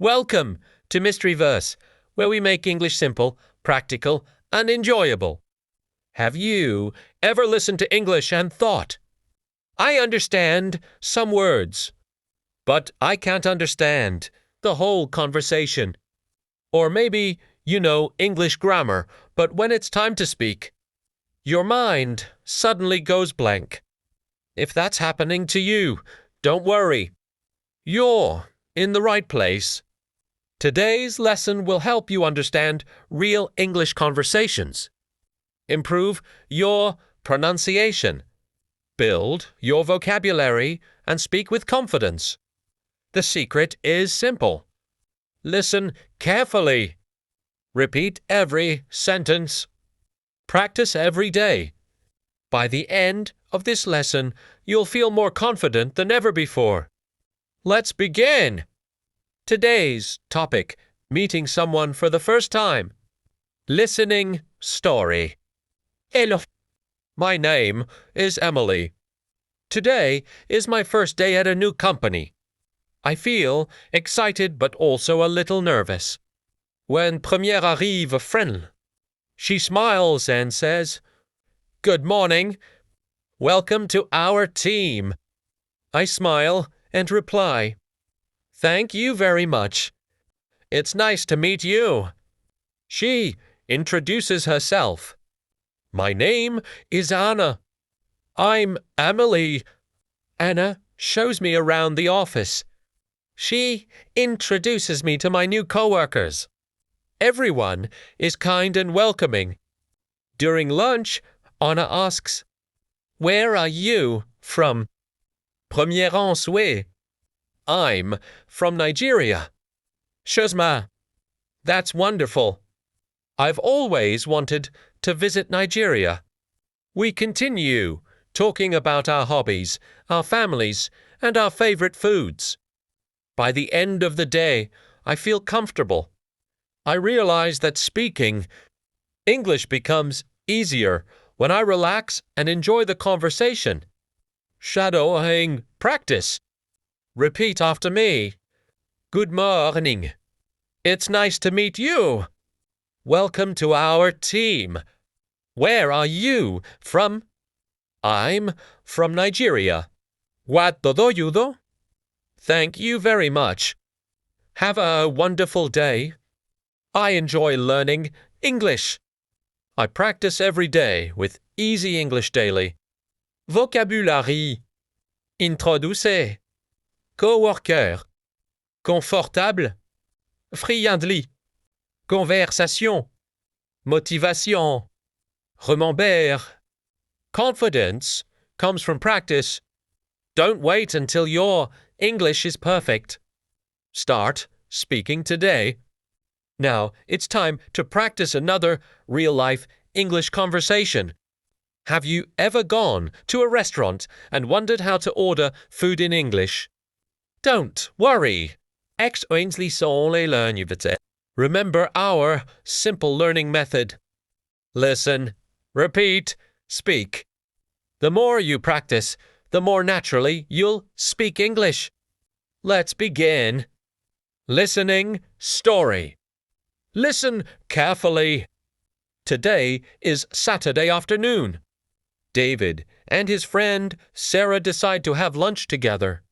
Welcome to MysteryVerse, where we make English simple, practical, and enjoyable. Have you ever listened to English and thought, I understand some words, but I can't understand the whole conversation? Or maybe you know English grammar, but when it's time to speak, your mind suddenly goes blank. If that's happening to you, don't worry. You're in the right place. Today's lesson will help you understand real English conversations, improve your pronunciation, build your vocabulary, and speak with confidence. The secret is simple. Listen carefully. Repeat every sentence. Practice every day. By the end of this lesson, you'll feel more confident than ever before. Let's begin. Today's topic, meeting someone for the first time. Listening story. Hello. My name is Emily. Today is my first day at a new company. I feel excited but also a little nervous. When première arrive friend, she smiles and says, "Good morning. Welcome to our team." I smile and reply, "Thank you very much. It's nice to meet you." She introduces herself. "My name is Anna." "I'm Emily." Anna shows me around the office. She introduces me to my new coworkers. Everyone is kind and welcoming. During lunch, Anna asks, "Where are you from?" Première en souhait. I'm from Nigeria. Shazma. That's wonderful. I've always wanted to visit Nigeria. We continue talking about our hobbies, our families, and our favorite foods. By the end of the day, I feel comfortable. I realize that speaking English becomes easier when I relax and enjoy the conversation. Shadowing practice. Repeat after me. Good morning. It's nice to meet you. Welcome to our team. Where are you from? I'm from Nigeria. What do you do? Thank you very much. Have a wonderful day. I enjoy learning English. I practice every day with Easy English Daily. Vocabulaire. Introduce. Coworker. Confortable. Friandly. Conversation. Motivation. Remember. Confidence comes from practice. Don't wait until your English is perfect. Start speaking today. Now it's time to practice another real-life English conversation. Have you ever gone to a restaurant and wondered how to order food in English? Don't worry. Ex Ainsley Sole learn you vite. Remember our simple learning method. Listen, repeat, speak. The more you practice, the more naturally you'll speak English. Let's begin. Listening story. Listen carefully. Today is Saturday afternoon. David and his friend Sarah decide to have lunch together.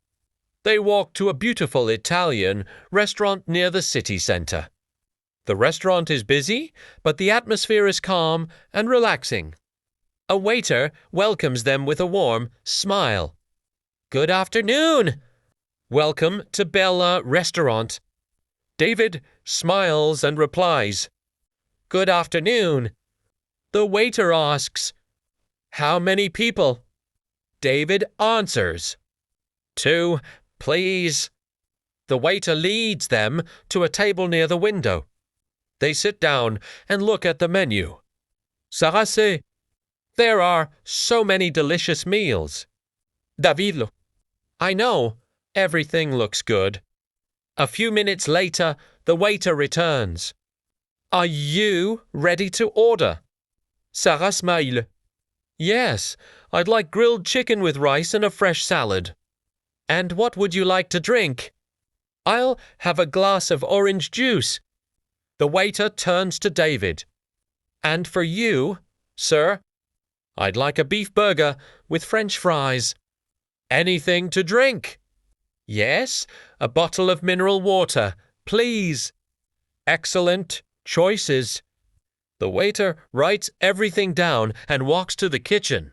They walk to a beautiful Italian restaurant near the city center. The restaurant is busy, but the atmosphere is calm and relaxing. A waiter welcomes them with a warm smile. "Good afternoon. Welcome to Bella Restaurant." David smiles and replies, "Good afternoon." The waiter asks, "How many people?" David answers, "2, please." The waiter leads them to a table near the window. They sit down and look at the menu. Sarase. There are so many delicious meals. David. I know, everything looks good. A few minutes later, the waiter returns. Are you ready to order? Sarah smile. Yes, I'd like grilled chicken with rice and a fresh salad. And what would you like to drink? I'll have a glass of orange juice. The waiter turns to David. And for you, sir, I'd like a beef burger with French fries. Anything to drink? Yes, a bottle of mineral water, please. Excellent choices. The waiter writes everything down and walks to the kitchen.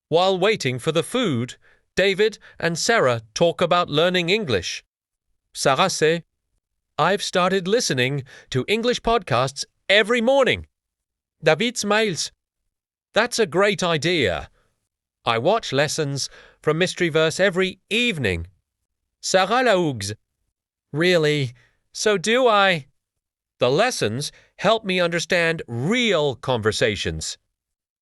While waiting for the food, David and Sarah talk about learning English. Sarah says, I've started listening to English podcasts every morning. David smiles. That's a great idea. I watch lessons from MysteryVerse every evening. Sarah laughs. Really? So do I. The lessons help me understand real conversations.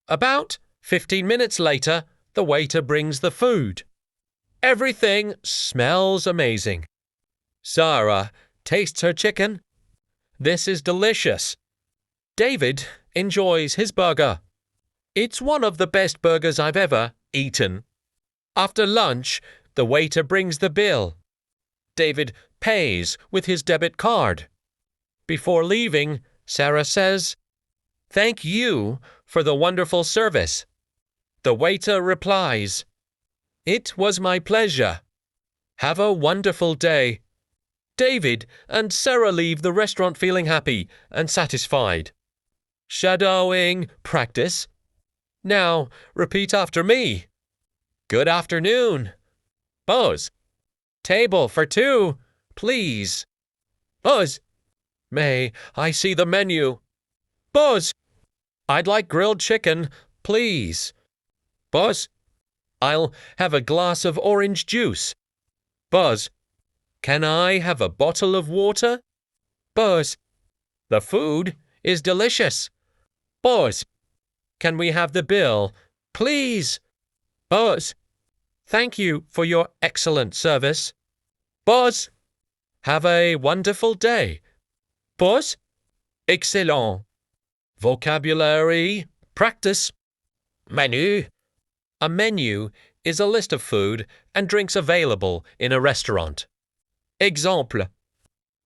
About 15 minutes later, the waiter brings the food. Everything smells amazing. Sarah tastes her chicken. This is delicious. David enjoys his burger. It's one of the best burgers I've ever eaten. After lunch, the waiter brings the bill. David pays with his debit card. Before leaving, Sarah says, Thank you for the wonderful service. The waiter replies, It was my pleasure. Have a wonderful day. David and Sarah leave the restaurant feeling happy and satisfied. Shadowing practice. Now, repeat after me. Good afternoon. Buzz. Table for two, please. Buzz. May I see the menu? Buzz. I'd like grilled chicken, please. Buzz. I'll have a glass of orange juice. Buzz. Can I have a bottle of water? Buzz. The food is delicious. Buzz. Can we have the bill, please? Buzz. Thank you for your excellent service. Buzz. Have a wonderful day. Buzz. Excellent. Vocabulary practice. Menu. A menu is a list of food and drinks available in a restaurant. Exemple.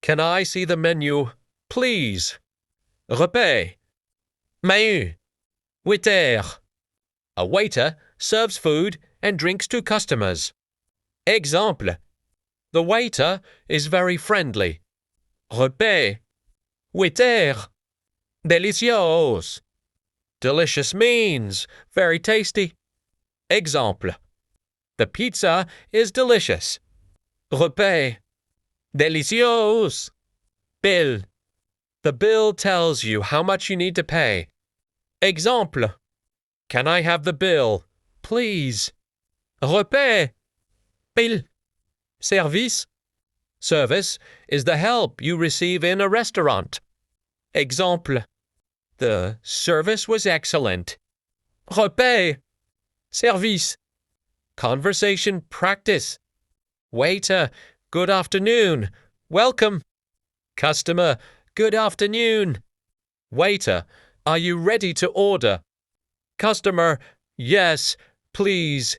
Can I see the menu, please? Repas. Menu. Waiter. A waiter serves food and drinks to customers. Exemple. The waiter is very friendly. Repas. Waiter. Delicious. Delicious means very tasty. Exemple. The pizza is delicious. Repas. Delicious. Bill. The bill tells you how much you need to pay. Exemple. Can I have the bill, please? Repas. Bill. Service. Service is the help you receive in a restaurant. Exemple. The service was excellent. Repas. Service. Conversation practice. Waiter, good afternoon. Welcome. Customer, good afternoon. Waiter, are you ready to order? Customer, yes, please.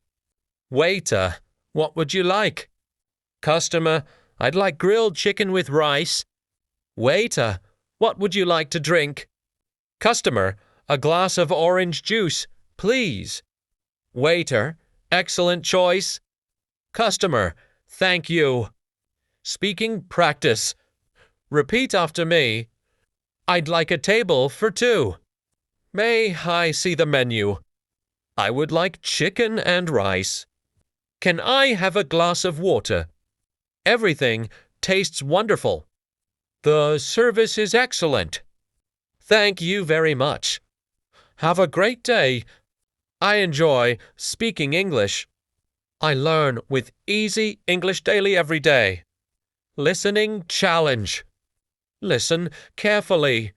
Waiter, what would you like? Customer, I'd like grilled chicken with rice. Waiter, what would you like to drink? Customer, a glass of orange juice, please. Waiter, excellent choice. Customer, thank you. Speaking practice. Repeat after me. I'd like a table for two. May I see the menu? I would like chicken and rice. Can I have a glass of water? Everything tastes wonderful. The service is excellent. Thank you very much. Have a great day. I enjoy speaking English. I learn with Easy English Daily every day. Listening challenge. Listen carefully.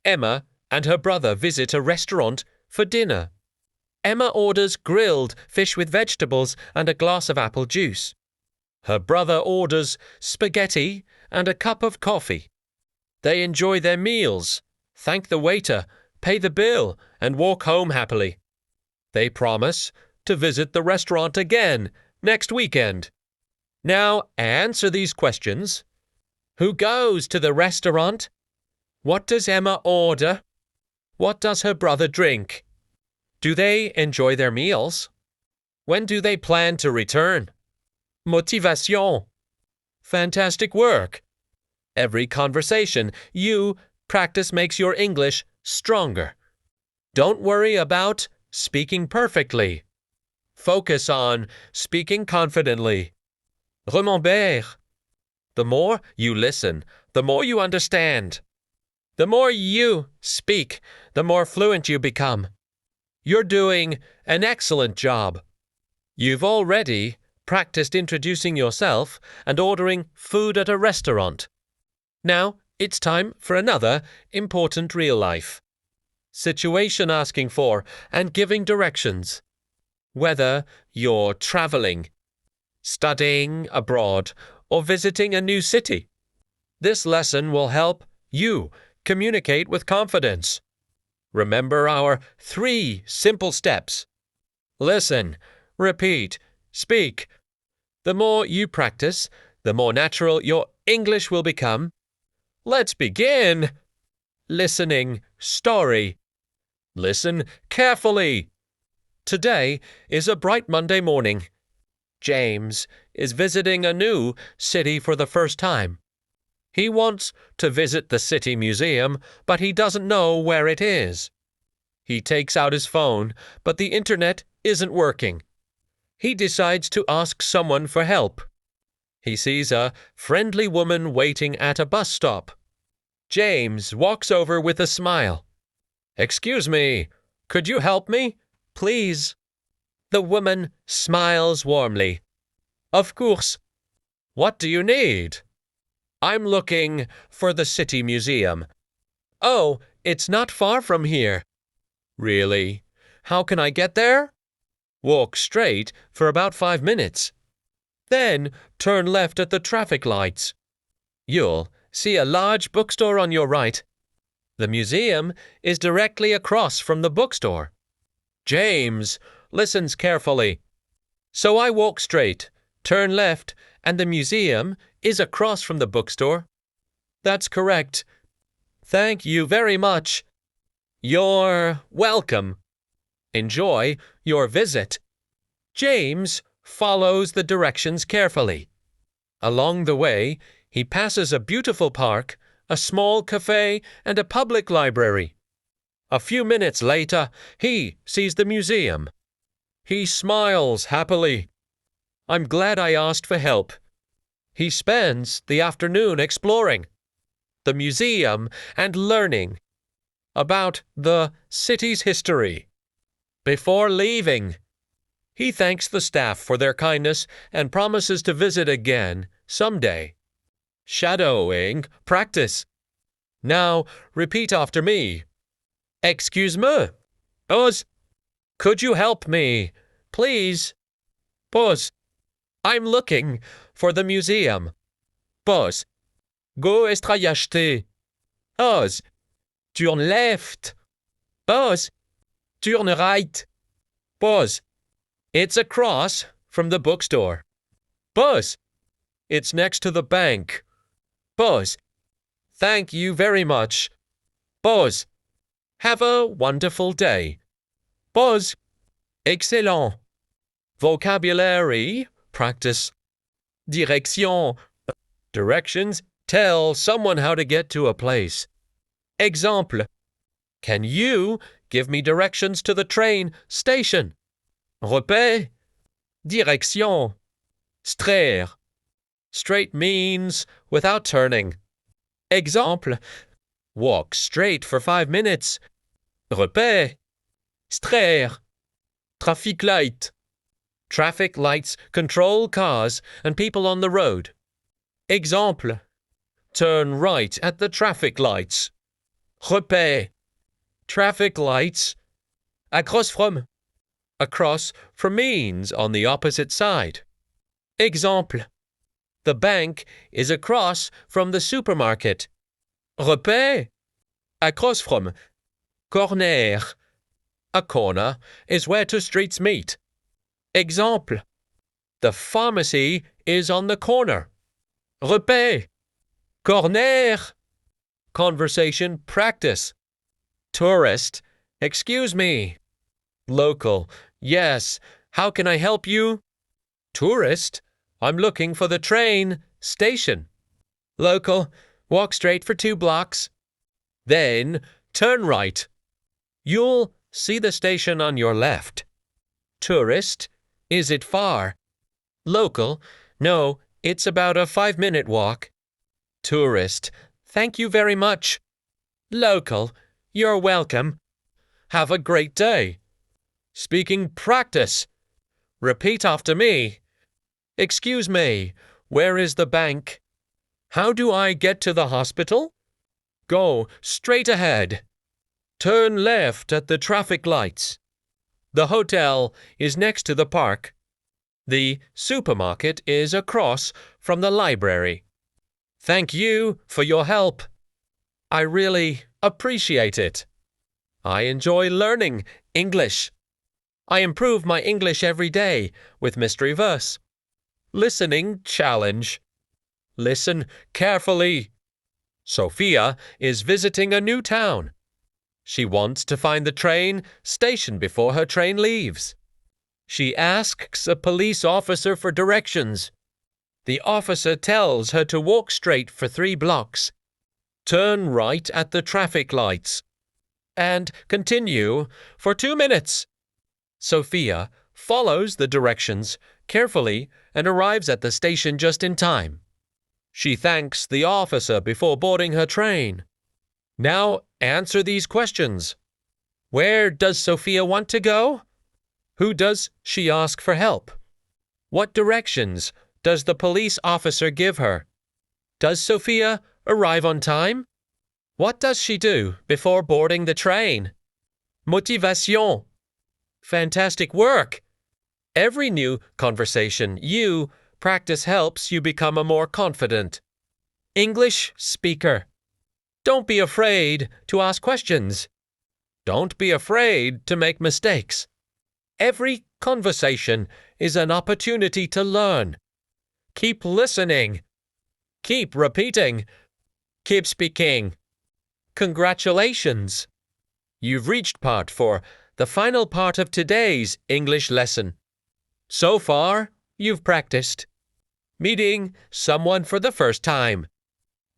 Emma and her brother visit a restaurant for dinner. Emma orders grilled fish with vegetables and a glass of apple juice. Her brother orders spaghetti and a cup of coffee. They enjoy their meals, thank the waiter, pay the bill, and walk home happily. They promise to visit the restaurant again next weekend. Now answer these questions. Who goes to the restaurant? What does Emma order? What does her brother drink? Do they enjoy their meals? When do they plan to return? Motivation. Fantastic work. Every conversation you practice makes your English stronger. Don't worry about speaking perfectly. Focus on speaking confidently. Remember, the more you listen, the more you understand. The more you speak, the more fluent you become. You're doing an excellent job. You've already practiced introducing yourself and ordering food at a restaurant. Now it's time for another important real life situation, asking for and giving directions. Whether you're traveling, studying abroad, or visiting a new city, this lesson will help you communicate with confidence. Remember our 3 simple steps. Listen, repeat, speak. The more you practice, the more natural your English will become. Let's begin. Listening story. Listen carefully. Today is a bright Monday morning. James is visiting a new city for the first time. He wants to visit the city museum, but he doesn't know where it is. He takes out his phone, but the internet isn't working. He decides to ask someone for help. He sees a friendly woman waiting at a bus stop. James walks over with a smile. "Excuse me, could you help me, please?" The woman smiles warmly. "Of course. What do you need?" "I'm looking for the city museum." "Oh, it's not far from here." "Really? How can I get there?" "Walk straight for about 5 minutes. Then turn left at the traffic lights. You'll see a large bookstore on your right. The museum is directly across from the bookstore." James listens carefully. "So I walk straight, turn left, and the museum is across from the bookstore?" "That's correct." "Thank you very much." "You're welcome. Enjoy your visit." James follows the directions carefully. Along the way, he passes a beautiful park, a small cafe, and a public library. A few minutes later, he sees the museum. He smiles happily. "I'm glad I asked for help." He spends the afternoon exploring the museum and learning about the city's history. Before leaving, he thanks the staff for their kindness and promises to visit again someday. Shadowing practice. Now repeat after me. "Excuse-moi. Pause. Could you help me, please?" Pause. "I'm looking for the museum." Pause. "Go est-ce acheter?" Pause. "Turn left." Pause. "Turn right." Pause. "It's across from the bookstore." Pause. "It's next to the bank." Pause. "Thank you very much." Pause. "Have a wonderful day." Pause. Excellent. Vocabulary practice. Direction. Directions tell someone how to get to a place. Exemple. Can you give me directions to the train station? Repère. Direction. Straire. Straight means without turning. Exemple. Walk straight for 5 minutes. Repère. Straire. Trafic light. Traffic lights control cars and people on the road. Exemple. Turn right at the traffic lights. Repère. Traffic lights. Across from. Across from means on the opposite side. Exemple. The bank is across from the supermarket. Repère. Across from. Corner. A corner is where two streets meet. Exemple. The pharmacy is on the corner. Repet. Corner. Conversation practice. Tourist. Excuse me. Local. Yes. How can I help you? Tourist. I'm looking for the train station. Local. Walk straight for 2 blocks. Then turn right. You'll see the station on your left. Tourist. Is it far? Local. No, it's about a 5-minute walk. Tourist. Thank you very much. Local. You're welcome. Have a great day. Speaking practice. Repeat after me. Excuse me, where is the bank? How do I get to the hospital? Go straight ahead. Turn left at the traffic lights. The hotel is next to the park. The supermarket is across from the library. Thank you for your help. I really appreciate it. I enjoy learning English. I improve my English every day with MysteryVerse. Listening challenge. Listen carefully. Sophia is visiting a new town. She wants to find the train station before her train leaves. She asks a police officer for directions. The officer tells her to walk straight for 3 blocks. Turn right at the traffic lights. And continue for 2 minutes. Sophia follows the directions carefully and arrives at the station just in time. She thanks the officer before boarding her train. Now answer these questions. Where does Sophia want to go? Who does she ask for help? What directions does the police officer give her? Does Sophia arrive on time? What does she do before boarding the train? Motivation. Fantastic work! Every new conversation you practice helps you become a more confident English speaker. Don't be afraid to ask questions. Don't be afraid to make mistakes. Every conversation is an opportunity to learn. Keep listening. Keep repeating. Keep speaking. Congratulations! You've reached part 4, the final part of today's English lesson. So far, you've practiced meeting someone for the first time,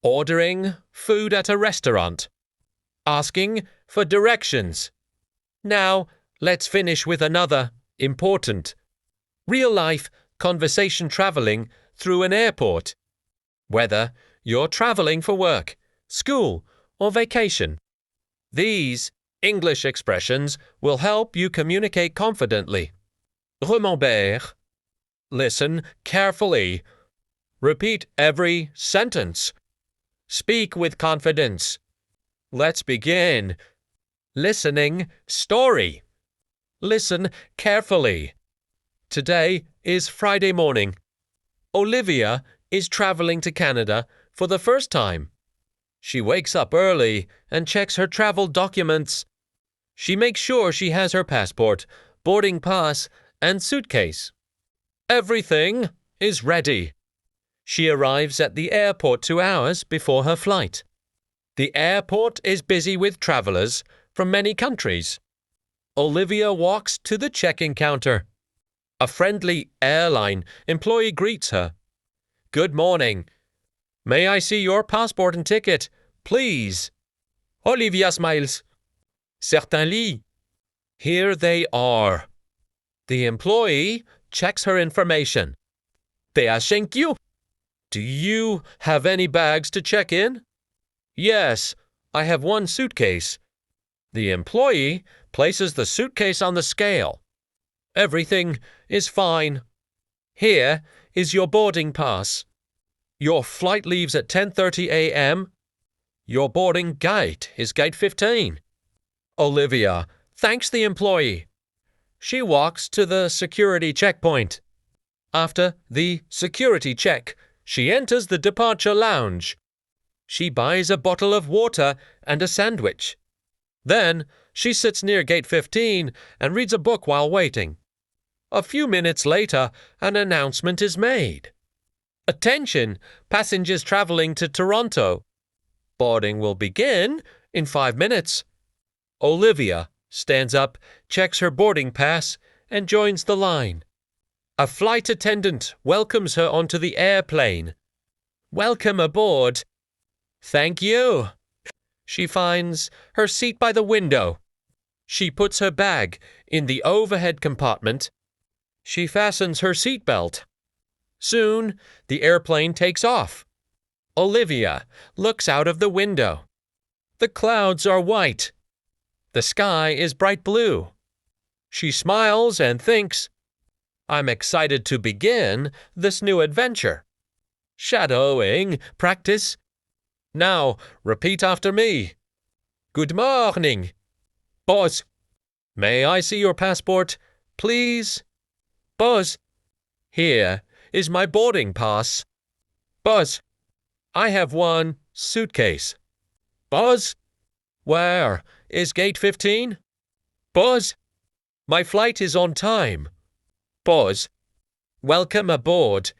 ordering food at a restaurant, asking for directions. Now, let's finish with another important real-life conversation traveling through an airport. Whether you're traveling for work, school, or vacation, these English expressions will help you communicate confidently. Remember. Listen carefully. Repeat every sentence. Speak with confidence. Let's begin. Listening story. Listen carefully. Today is Friday morning. Olivia is traveling to Canada for the first time. She wakes up early and checks her travel documents. She makes sure she has her passport, boarding pass, and suitcase. Everything is ready. She arrives at the airport 2 hours before her flight. The airport is busy with travelers from many countries. Olivia walks to the check-in counter. A friendly airline employee greets her. Good morning. May I see your passport and ticket, please? Olivia smiles. Certainly. Here they are. The employee checks her information. Thank you. Do you have any bags to check in? Yes, I have 1 suitcase. The employee places the suitcase on the scale. Everything is fine. Here is your boarding pass. Your flight leaves at 10:30 a.m. Your boarding gate is gate 15. Olivia thanks the employee. She walks to the security checkpoint. After the security check, she enters the departure lounge. She buys a bottle of water and a sandwich. Then she sits near gate 15 and reads a book while waiting. A few minutes later, an announcement is made. Attention, passengers traveling to Toronto. Boarding will begin in 5 minutes. Olivia stands up, checks her boarding pass, and joins the line. A flight attendant welcomes her onto the airplane. Welcome aboard. Thank you. She finds her seat by the window. She puts her bag in the overhead compartment. She fastens her seatbelt. Soon, the airplane takes off. Olivia looks out of the window. The clouds are white. The sky is bright blue. She smiles and thinks, I'm excited to begin this new adventure. Shadowing practice. Now, repeat after me. Good morning. Buzz. May I see your passport, please? Buzz. Here is my boarding pass. Buzz. I have one suitcase. Buzz. Where is gate 15? Buzz. My flight is on time. Buzz. Welcome aboard.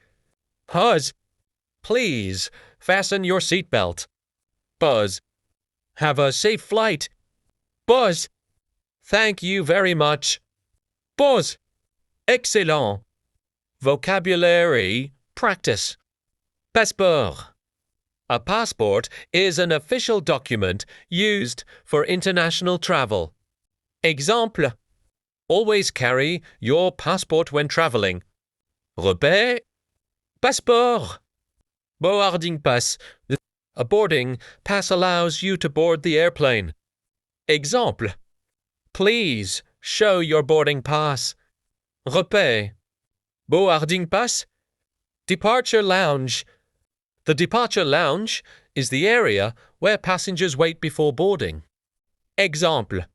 Buzz. Please fasten your seatbelt. Buzz. Have a safe flight. Buzz. Thank you very much. Buzz. Excellent. Vocabulary practice. Passeport. A passport is an official document used for international travel. Exemple. Always carry your passport when traveling. Repère. Passeport. Boarding pass. A boarding pass allows you to board the airplane. Exemple. Please show your boarding pass. Repère. Boarding pass. Departure lounge. The departure lounge is the area where passengers wait before boarding. Exemple.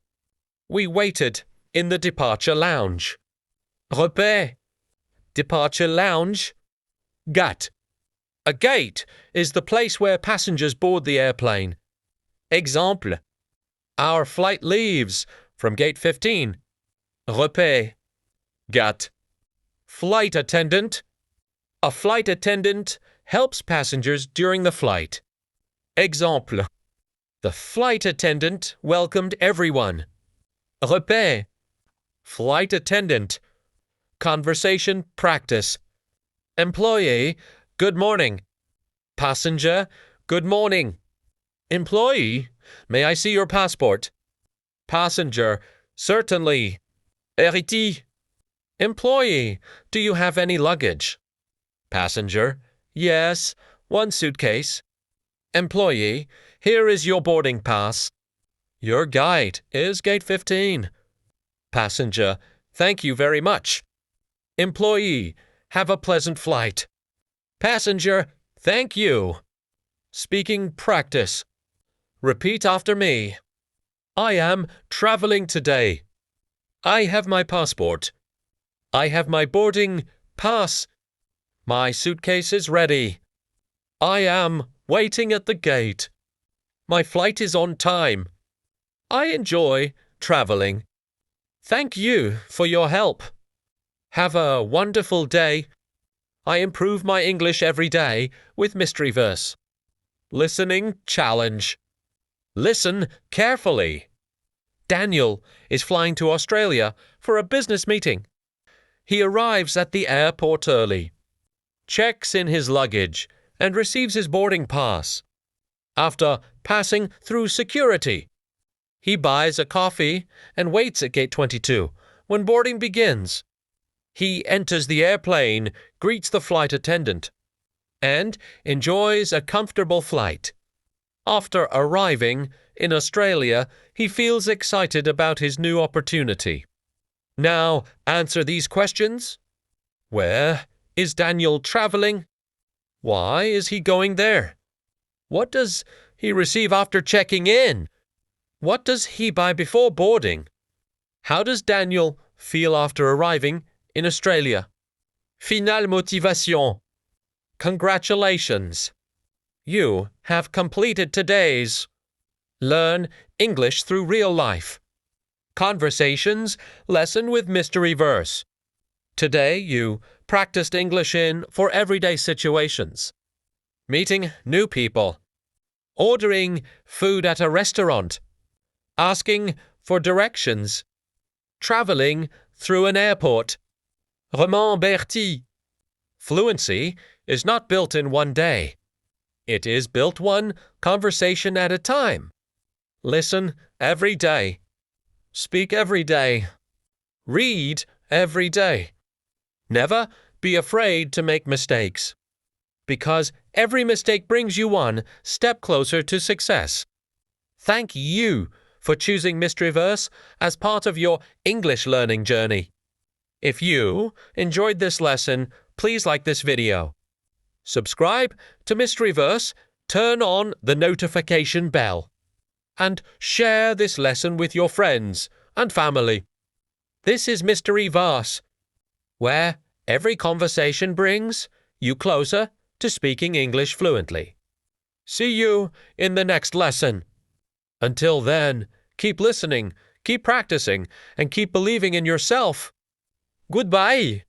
We waited in the departure lounge. Repère. Departure lounge. Gate. A gate is the place where passengers board the airplane. Exemple. Our flight leaves from gate 15. Repère. Gate. Flight attendant. A flight attendant helps passengers during the flight. Exemple. The flight attendant welcomed everyone. Repère. Flight attendant. Conversation practice. Employee, good morning. Passenger, good morning. Employee, may I see your passport? Passenger, certainly. Héritier. Employee, do you have any luggage? Passenger, yes, one suitcase. Employee, here is your boarding pass. Your gate is gate 15. Passenger, thank you very much. Employee, have a pleasant flight. Passenger, thank you. Speaking practice. Repeat after me. I am traveling today. I have my passport. I have my boarding pass. My suitcase is ready. I am waiting at the gate. My flight is on time. I enjoy traveling. Thank you for your help. Have a wonderful day. I improve my English every day with MysteryVerse. Listening challenge. Listen carefully. Daniel is flying to Australia for a business meeting. He arrives at the airport early, checks in his luggage, and receives his boarding pass. After passing through security, he buys a coffee and waits at gate 22 when boarding begins. He enters the airplane, greets the flight attendant, and enjoys a comfortable flight. After arriving in Australia, he feels excited about his new opportunity. Now, answer these questions. Where is Daniel traveling? Why is he going there? What does he receive after checking in? What does he buy before boarding? How does Daniel feel after arriving in Australia? Finale motivation. Congratulations. You have completed today's Learn English through Real Life Conversations lesson with MysteryVerse. Today you practiced English in for everyday situations. Meeting new people. Ordering food at a restaurant. Asking for directions. Traveling through an airport. Roman Bertie. Fluency is not built in one day. It is built one conversation at a time. Listen every day. Speak every day. Read every day. Never be afraid to make mistakes, because every mistake brings you one step closer to success. Thank you for choosing MysteryVerse as part of your English learning journey. If you enjoyed this lesson, please like this video. Subscribe to MysteryVerse, turn on the notification bell, and share this lesson with your friends and family. This is MysteryVerse, where every conversation brings you closer to speaking English fluently. See you in the next lesson. Until then, keep listening, keep practicing, and keep believing in yourself. Goodbye.